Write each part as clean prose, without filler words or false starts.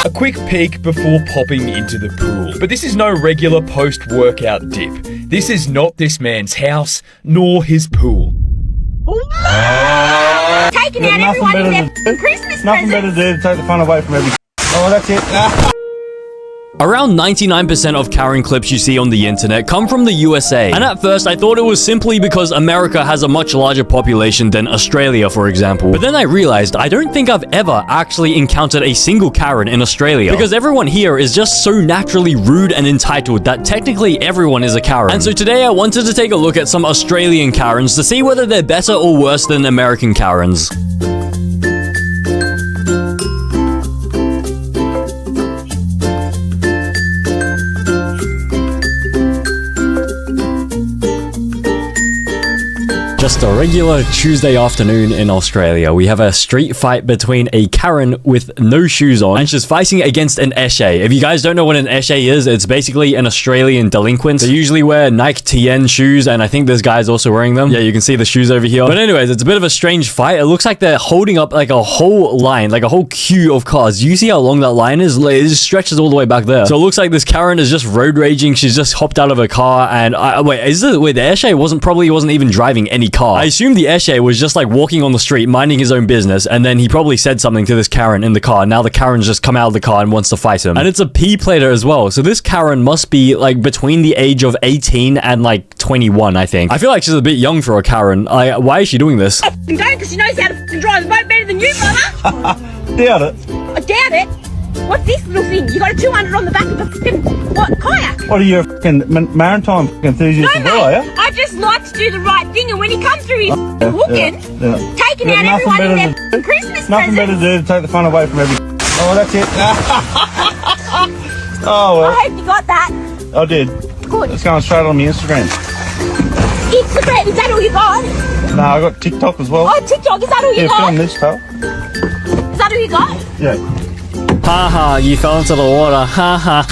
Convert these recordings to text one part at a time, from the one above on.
A quick peek before popping into the pool. But this is no regular post-workout dip. This is not this man's house, nor his pool. Taking out everyone in their Christmas Nothing better to do to take the fun away from everything. Oh, that's it. Around 99% of Karen clips you see on the internet come from the USA. And at first, I thought it was simply because America has a much larger population than Australia, for example. But then I realized I don't think I've ever actually encountered a single Karen in Australia. Because everyone here is just so naturally rude and entitled that technically everyone is a Karen. And so today I wanted to take a look at some Australian Karens to see whether they're better or worse than American Karens. Just a regular Tuesday afternoon in Australia. We have a street fight between a Karen with no shoes on, and she's fighting against an eshe. If you guys don't know what an eshe is, it's basically an Australian delinquent. They usually wear Nike TN shoes, and I think this guy's also wearing them. Yeah, you can see the shoes over here. But anyways, it's a bit of a strange fight. It looks like they're holding up like a whole line, like a whole queue of cars. You see how long that line is? Like, it just stretches all the way back there. So it looks like this Karen is just road raging. She's just hopped out of her car, and the eshe wasn't even driving any car. I assume the eshe was just like walking on the street, minding his own business, and then he probably said something to this Karen in the car. Now the Karen's just come out of the car and wants to fight him. And it's a P plater as well. So this Karen must be like between the age of 18 and like 21, I think. I feel like she's a bit young for a Karen. Why is she doing this? Because she knows how to drive a boat better than you, brother. Doubt it. I doubt it. What's this little thing? You got a 200 on the back of a fucking kayak? What are you, a fucking maritime enthusiast as well, are you? I just like to do the right thing, and when he comes through, he's hooking, taking out everyone in their Christmas Nothing better to do to take the fun away from everything. Oh, that's it. Oh, well. I hope you got that. I did. Good. It's going straight on my Instagram. Instagram, is that all you got? No, I got TikTok as well. Oh, TikTok, is that all you got? Film this, pal. Is that all you got? Yeah. Haha, you fell into the water. Haha.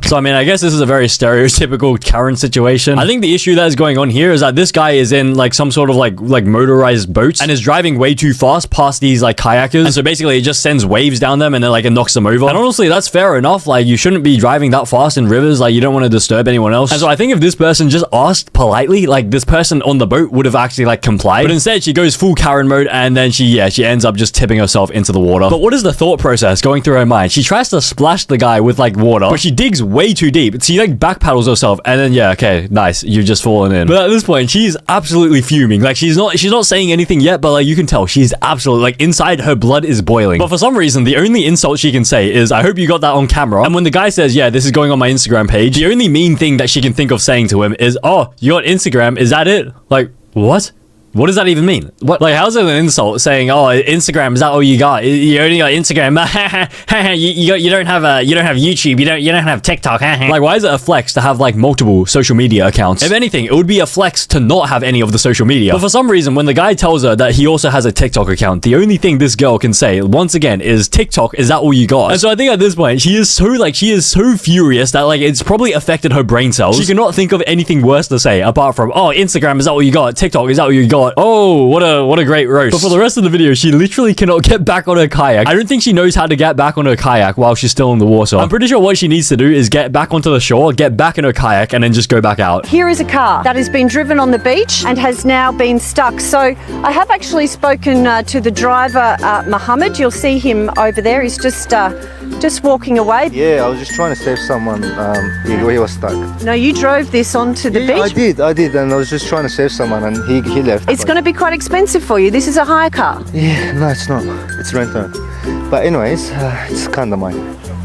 So, I mean, I guess this is a very stereotypical Karen situation. I think the issue that is going on here is that this guy is in like some sort of like motorized boat and is driving way too fast past these like kayakers. And so basically it just sends waves down them and then like it knocks them over. And honestly, that's fair enough. Like, you shouldn't be driving that fast in rivers. Like, you don't want to disturb anyone else. And so I think if this person just asked politely, like this person on the boat would have actually like complied. But instead she goes full Karen mode and then she ends up just tipping herself into the water. But what is the thought process going through her mind? She tries to splash the guy with like water, but she digs way too deep. She like backpedals herself and then okay, nice, you've just fallen in. But at this point she's absolutely fuming. Like, she's not saying anything yet, but like you can tell she's absolutely like inside her blood is boiling. But for some reason the only insult she can say is, I hope you got that on camera. And when the guy says, yeah, this is going on my Instagram page, the only mean thing that she can think of saying to him is, oh, you got Instagram, is that it? Like, what? What does that even mean? What? Like, how's it an insult saying, oh, Instagram, is that all you got? You only got Instagram. you don't have YouTube. You don't have TikTok. Like, why is it a flex to have like multiple social media accounts? If anything, it would be a flex to not have any of the social media. But for some reason, when the guy tells her that he also has a TikTok account, the only thing this girl can say once again is, TikTok, is that all you got? And so I think at this point she is so furious that like it's probably affected her brain cells. She cannot think of anything worse to say apart from, oh, Instagram, is that all you got? TikTok, is that all you got? Oh, what a great roast. But for the rest of the video, she literally cannot get back on her kayak. I don't think she knows how to get back on her kayak while she's still in the water. I'm pretty sure what she needs to do is get back onto the shore, get back in her kayak, and then just go back out. Here is a car that has been driven on the beach and has now been stuck. So I have actually spoken to the driver, Mohammed. You'll see him over there. He's just walking away. Yeah, I was just trying to save someone. He was stuck. No, you drove this onto the beach? I did, and I was just trying to save someone, and he left. It's going to be quite expensive for you. This is a hire car. Yeah, no, it's not. It's rental. But anyways, it's kind of mine.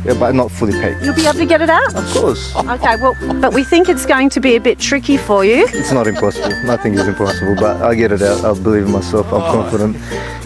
Yeah, but not fully paid. You'll be able to get it out? Of course. Okay, well, but we think it's going to be a bit tricky for you. It's not impossible. Nothing is impossible, but I'll get it out. I believe in myself. I'm confident,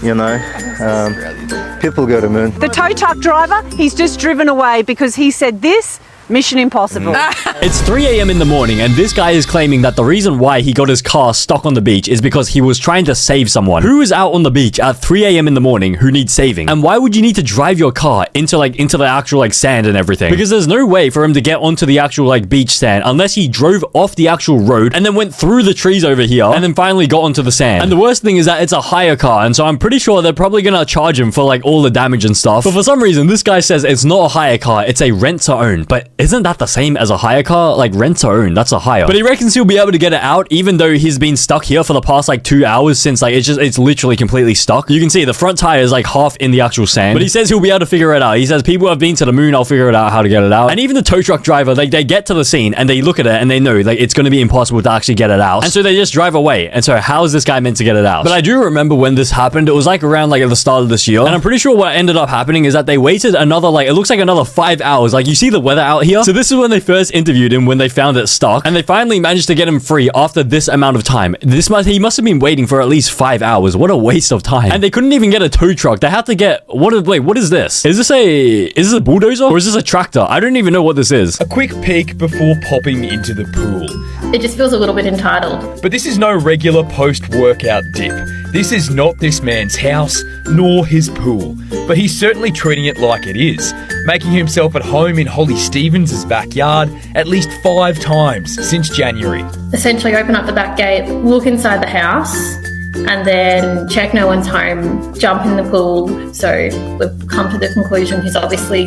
you know. People go to moon. The tow truck driver, he's just driven away because he said this Mission impossible. It's 3 a.m. in the morning, and this guy is claiming that the reason why he got his car stuck on the beach is because he was trying to save someone. Who is out on the beach at 3 a.m. in the morning who needs saving? And why would you need to drive your car into the actual sand and everything? Because there's no way for him to get onto the actual beach sand unless he drove off the actual road and then went through the trees over here and then finally got onto the sand. And the worst thing is that it's a hire car, and so I'm pretty sure they're probably gonna charge him for all the damage and stuff. But for some reason, this guy says it's not a hire car, it's a rent to own. But isn't that the same as a hire car? Rent to own, that's a hire. But he reckons he'll be able to get it out even though he's been stuck here for the past 2 hours since it's literally completely stuck. You can see the front tire is half in the actual sand. But he says he'll be able to figure it out. He says people have been to the moon, I'll figure it out how to get it out. And even the tow truck driver, they get to the scene and they look at it and they know it's going to be impossible to actually get it out. And so they just drive away. And so how is this guy meant to get it out? But I do remember when this happened, it was around at the start of this year. And I'm pretty sure what ended up happening is that they waited another it looks like another 5 hours. You see the weather out here? So this is when they first interviewed him, when they found it stuck, and they finally managed to get him free after this amount of time. He must have been waiting for at least 5 hours. What a waste of time. And they couldn't even get a tow truck. They had to get what is this? Is this a bulldozer or is this a tractor? I don't even know what this is. A quick peek before popping into the pool. It just feels a little bit entitled. But this is no regular post-workout dip. This is not this man's house, nor his pool. But he's certainly treating it like it is, making himself at home in Holly Stevens' backyard at least 5 times since January. Essentially open up the back gate, look inside the house, and then check no one's home, jump in the pool. So we've come to the conclusion he's obviously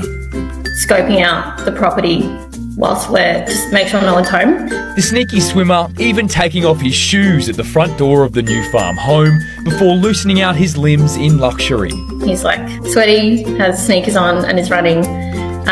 scoping out the property whilst we're just make sure no one's home. The sneaky swimmer even taking off his shoes at the front door of the new farm home before loosening out his limbs in luxury. He's sweaty, has sneakers on and is running.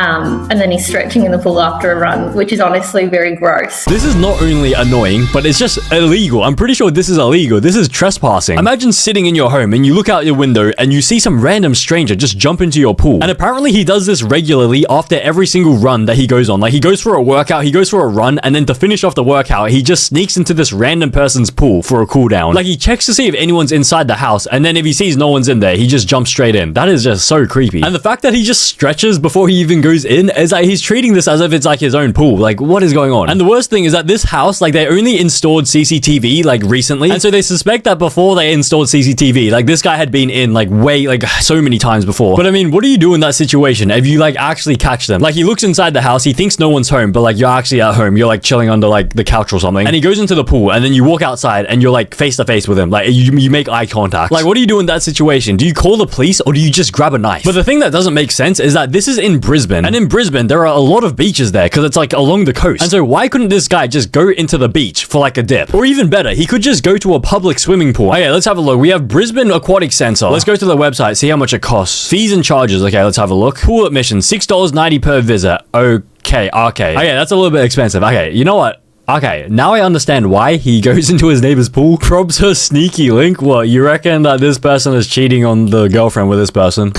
And then he's stretching in the pool after a run, which is honestly very gross. This is not only annoying, but it's just illegal. I'm pretty sure this is illegal. This is trespassing. Imagine sitting in your home and you look out your window and you see some random stranger just jump into your pool. And apparently he does this regularly after every single run that he goes on. He goes for a workout, he goes for a run, and then to finish off the workout, he just sneaks into this random person's pool for a cool down. He checks to see if anyone's inside the house, and then if he sees no one's in there, he just jumps straight in. That is just so creepy. And the fact that he just stretches before he even goes in is he's treating this as if it's his own pool. What is going on? And the worst thing is that this house, they only installed CCTV recently, and so they suspect that before they installed CCTV, this guy had been in way so many times before. But I mean, what do you do in that situation if you actually catch them? He looks inside the house, he thinks no one's home, but you're actually at home, you're chilling under the couch or something, and he goes into the pool, and then you walk outside and you're face to face with him, you make eye contact. What do you do in that situation? Do you call the police or do you just grab a knife? But the thing that doesn't make sense is that this is in Brisbane, and in Brisbane there are a lot of beaches there because it's along the coast. And so why couldn't this guy just go into the beach for a dip? Or even better, he could just go to a public swimming pool. Okay, let's have a look. We have Brisbane Aquatic Centre. Let's go to the website, see how much it costs. Fees and charges. Okay, let's have a look. Pool admission, $6.90 per visit. Okay, that's a little bit expensive. Okay, you know what? Okay, now I understand why he goes into his neighbor's pool. Probs her sneaky link. What, you reckon that this person is cheating on the girlfriend with this person?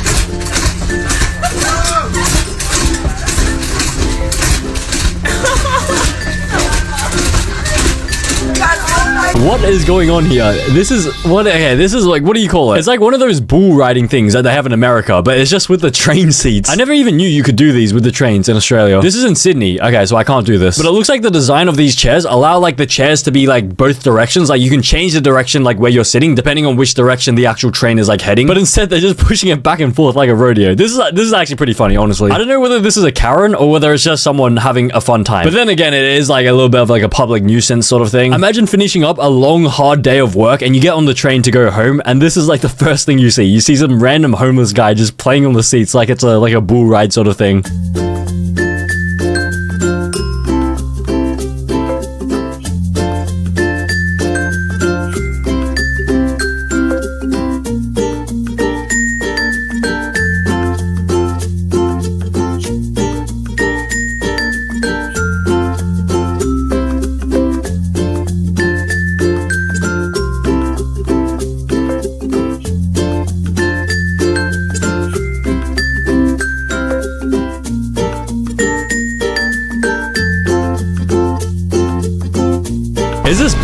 What is going on here? This is what do you call it? It's one of those bull riding things that they have in America, but it's just with the train seats. I never even knew you could do these with the trains in Australia. This is in Sydney. Okay, so I can't do this. But it looks like the design of these chairs allow the chairs to be both directions. You can change the direction where you're sitting depending on which direction the actual train is heading. But instead they're just pushing it back and forth like a rodeo. This is actually pretty funny, honestly. I don't know whether this is a Karen or whether it's just someone having a fun time. But then again, it is a little bit of a public nuisance sort of thing. Imagine finishing up a long hard day of work and you get on the train to go home, and this is the first thing you see. You see some random homeless guy just playing on the seats like it's a bull ride sort of thing.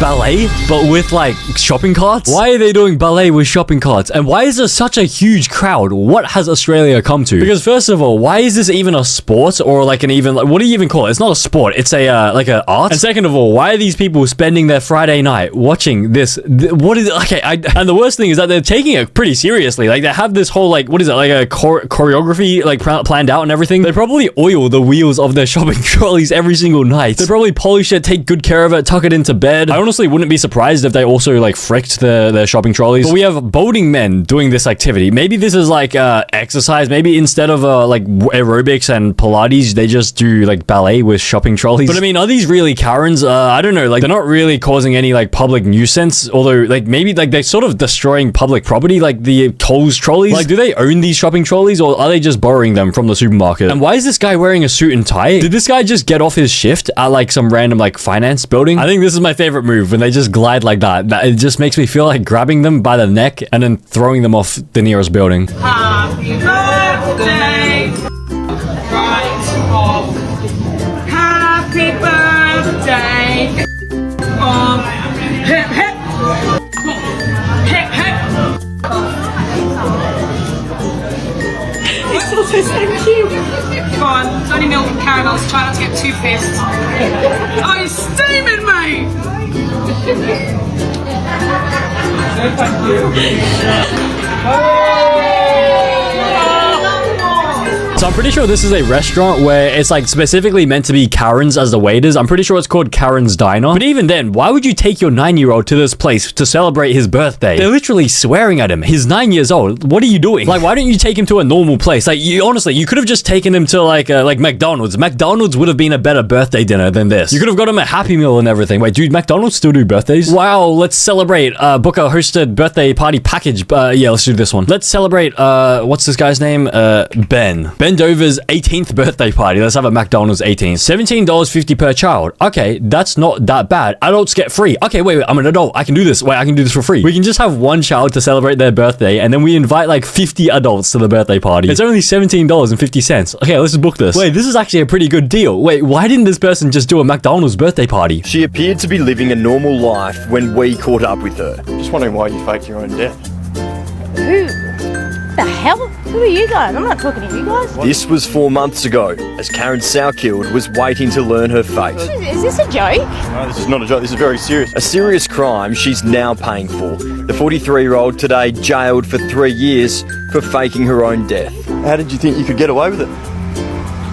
ballet, but with like shopping carts? Why are they doing ballet with shopping carts? And why is there such a huge crowd? What has Australia come to? Because first of all, why is this even a sport or like an even, like, what do you even call it? It's not a sport. It's a, like an art. And second of all, why are these people spending their Friday night watching this? What is it? Okay, and the worst thing is that they're taking it pretty seriously. Like they have this whole like, what is it? Like a choreography like planned out and everything. They probably oil the wheels of their shopping trolleys every single night. They probably polish it, take good care of it, tuck it into bed. I honestly wouldn't be surprised if they also like fricked their shopping trolleys. But we have boating men doing this activity. Maybe this is like exercise. Maybe instead of like aerobics and Pilates, they just do like ballet with shopping trolleys. But I mean, are these really Karens? I don't know. Like they're not really causing any like public nuisance. Although like maybe like they're sort of destroying public property, like the Coles trolleys. Like do they own these shopping trolleys or are they just borrowing them from the supermarket? And why is this guy wearing a suit and tie? Did this guy just get off his shift at like some random like finance building? I think this is my favorite move when they just glide like that. It just makes me feel like grabbing them by the neck and then throwing them off the nearest building. Happy birthday, right off. Happy birthday, hip hip, hip hip. It's also so cute. Go on, it's only milk and caramels. Try not to get too pissed. Oh, you're steaming, mate. So I'm pretty sure this is a restaurant where it's like specifically meant to be Karens as the waiters. I'm pretty sure it's called Karen's Diner. But even then, why would you take your 9-year-old to this place to celebrate his birthday? They're literally swearing at him. He's 9 years old. What are you doing? Like, why don't you take him to a normal place? Like, you honestly, you could have just taken him to like McDonald's. McDonald's would have been a better birthday dinner than this. You could have got him a Happy Meal and everything. Wait, dude, McDonald's still do birthdays? Wow, let's celebrate. Book a hosted birthday party package. Yeah, let's do this one. Let's celebrate, what's this guy's name? Ben Dover's 18th birthday party. Let's have a McDonald's 18th. $17.50 per child. Okay, that's not that bad. Adults get free. Okay, wait, I'm an adult. I can do this. Wait, I can do this for free. We can just have one child to celebrate their birthday, and then we invite like 50 adults to the birthday party. It's only $17.50. Okay, let's book this. Wait, this is actually a pretty good deal. Wait, why didn't this person just do a McDonald's birthday party? She appeared to be living a normal life when we caught up with her. Just wondering why you faked your own death. Who the hell? Who are you guys? I'm not talking to you guys. This was 4 months ago, as Karen Soukilled was waiting to learn her fate. Is this a joke? No, this is not a joke. This is very serious. A serious crime she's now paying for. The 43-year-old today jailed for 3 years for faking her own death. How did you think you could get away with it?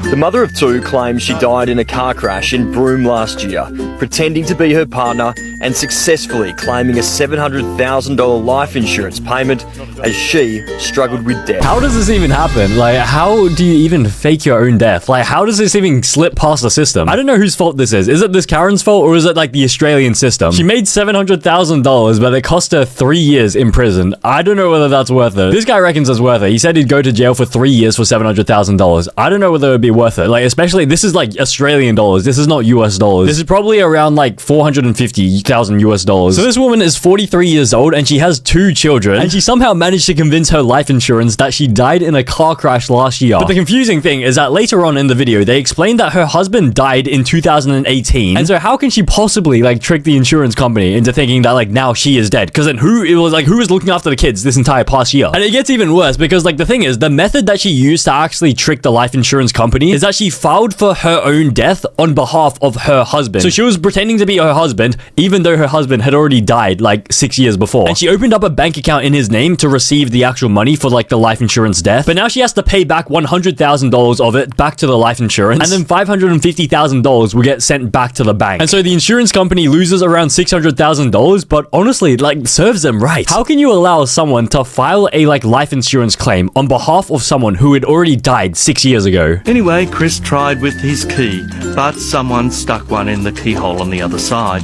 The mother of two claims she died in a car crash in Broome last year, pretending to be her partner and successfully claiming a $700,000 life insurance payment as she struggled with death. How does this even happen? Like, how do you even fake your own death? Like, how does this even slip past the system? I don't know whose fault this is. Is it this Karen's fault or is it like the Australian system? She made $700,000, but it cost her 3 years in prison. I don't know whether that's worth it. This guy reckons it's worth it. He said he'd go to jail for 3 years for $700,000. I don't know whether it would be worth it. Like, especially, this is like Australian dollars. This is not US dollars. This is probably around like 450,000 US dollars. So this woman is 43 years old and she has 2 children, and she somehow managed to convince her life insurance that she died in a car crash last year. But the confusing thing is that later on in the video, they explained that her husband died in 2018. And so how can she possibly like trick the insurance company into thinking that like now she is dead? Because then who was looking after the kids this entire past year? And it gets even worse because like the thing is, the method that she used to actually trick the life insurance company is that she filed for her own death on behalf of her husband. So she was pretending to be her husband, even though her husband had already died like 6 years before. And she opened up a bank account in his name to receive the actual money for like the life insurance death. But now she has to pay back $100,000 of it back to the life insurance. And then $550,000 will get sent back to the bank. And so the insurance company loses around $600,000, but honestly, like, serves them right. How can you allow someone to file a like life insurance claim on behalf of someone who had already died 6 years ago? Anyway, Chris tried with his key, but someone stuck one in the keyhole on the other side.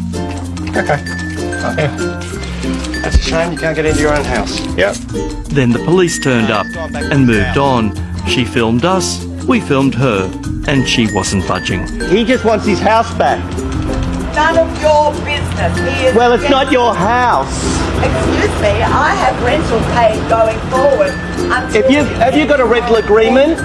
Okay. That's a shame you can't get into your own house. Yep. Then the police turned up and moved on. She filmed us, we filmed her, and she wasn't budging. He just wants his house back. None of your business. Well, it's not your house. Excuse me, I have rental paid going forward. Have you got a rental agreement?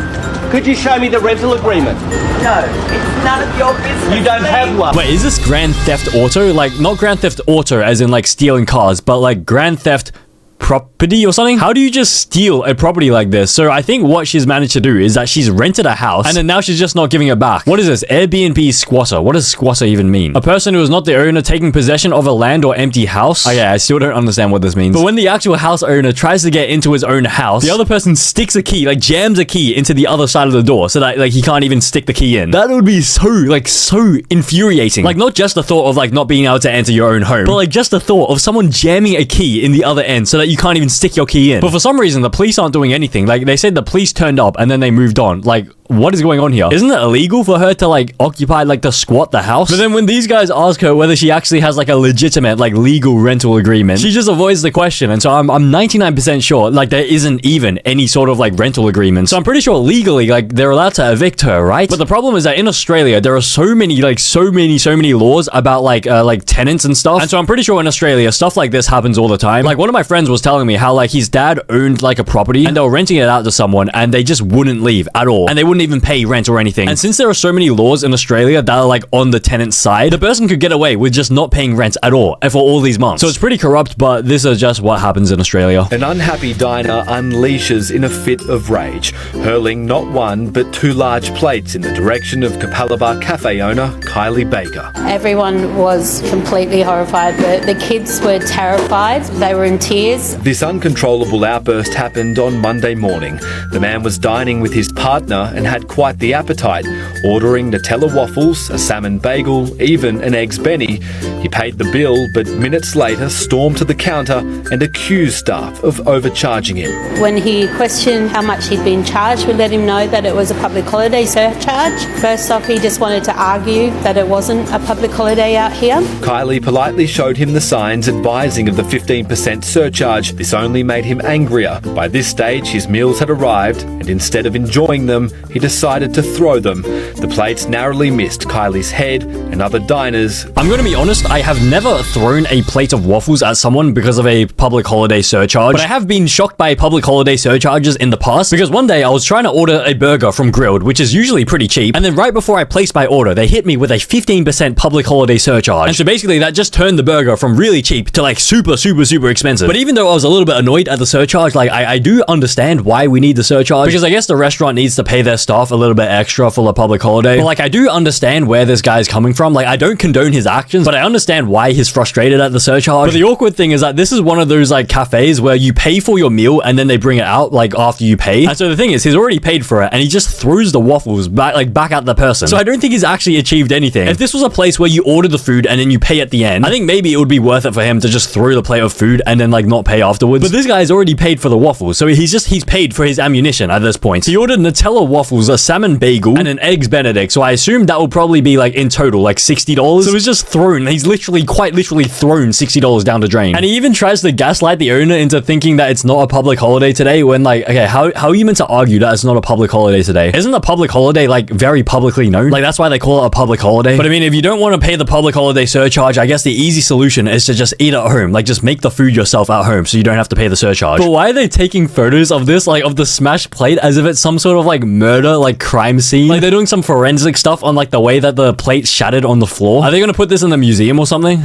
Could you show me the rental agreement? No, it's none of your business. You don't have one. Wait, is this Grand Theft Auto? Like, not Grand Theft Auto as in like stealing cars, but like Grand Theft property or something? How do you just steal a property like this? So I think what she's managed to do is that she's rented a house and then now she's just not giving it back. What is this? Airbnb squatter. What does squatter even mean? A person who is not the owner taking possession of a land or empty house. Okay, I still don't understand what this means. But when the actual house owner tries to get into his own house, the other person sticks a key, like jams a key into the other side of the door so that like he can't even stick the key in. That would be so infuriating. Like not just the thought of like not being able to enter your own home, but like just the thought of someone jamming a key in the other end so that you can't even stick your key in. But for some reason, the police aren't doing anything. Like, they said the police turned up and then they moved on. Like, what is going on here? Isn't it illegal for her to, like, occupy, like, to squat the house? But then when these guys ask her whether she actually has, like, a legitimate, like, legal rental agreement, she just avoids the question. And so I'm 99% sure, like, there isn't even any sort of, like, rental agreement. So I'm pretty sure legally, like, they're allowed to evict her, right? But the problem is that in Australia, there are so many laws about, like tenants and stuff. And so I'm pretty sure in Australia, stuff like this happens all the time. Like, one of my friends was telling me how, like, his dad owned, like, a property and they were renting it out to someone and they just wouldn't leave at all. And they wouldn't even pay rent or anything. And since there are so many laws in Australia that are, like, on the tenant's side, the person could get away with just not paying rent at all for all these months. So it's pretty corrupt, but this is just what happens in Australia. An unhappy diner unleashes in a fit of rage, hurling not one but two large plates in the direction of Capalaba cafe owner Kylie Baker. Everyone was completely horrified, but the kids were terrified. They were in tears. This uncontrollable outburst happened on Monday morning. The man was dining with his partner and had quite the appetite, ordering Nutella waffles, a salmon bagel, even an eggs Benny. He paid the bill, but minutes later stormed to the counter and accused staff of overcharging him. When he questioned how much he'd been charged, we let him know that it was a public holiday surcharge. First off, he just wanted to argue that it wasn't a public holiday out here. Kylie politely showed him the signs advising of the 15% surcharge. This only made him angrier. By this stage, his meals had arrived, and instead of enjoying them, he decided to throw them. The plates narrowly missed Kylie's head and other diners. I'm gonna be honest, I have never thrown a plate of waffles at someone because of a public holiday surcharge, but I have been shocked by public holiday surcharges in the past, because one day I was trying to order a burger from Grilled, which is usually pretty cheap, and then right before I placed my order, they hit me with a 15% public holiday surcharge. And so basically that just turned the burger from really cheap to like super expensive. But even though I was a little bit annoyed at the surcharge, like I do understand why we need the surcharge, because I guess the restaurant needs to pay their staff a little bit extra for the public holiday. But like I do understand where this guy's coming from. Like I don't condone his actions, but I understand why he's frustrated at the surcharge. But the awkward thing is that this is one of those like cafes where you pay for your meal and then they bring it out like after you pay. And so the thing is, he's already paid for it and he just throws the waffles back at the person. So I don't think he's actually achieved anything. If this was a place where you order the food and then you pay at the end, I think maybe it would be worth it for him to just throw the plate of food and then like not pay afterwards. But this guy's already paid for the waffles, so he's paid for his ammunition at this point. He ordered Nutella waffles, a salmon bagel, and an eggs Benedict. So I assume that will probably be like in total like $60. So it's just thrown. He's quite literally thrown $60 down the drain. And he even tries to gaslight the owner into thinking that it's not a public holiday today, when like, okay, how are you meant to argue that it's not a public holiday today? Isn't a public holiday like very publicly known? Like that's why they call it a public holiday. But I mean, if you don't want to pay the public holiday surcharge, I guess the easy solution is to just eat at home. Like just make the food yourself at home so you don't have to pay the surcharge. But why are they taking photos of this, like of the smashed plate, as if it's some sort of like murder, like crime scene? Like they're doing some forensic stuff on like the way that the plate shattered on the floor. Are they gonna put this in the museum or something?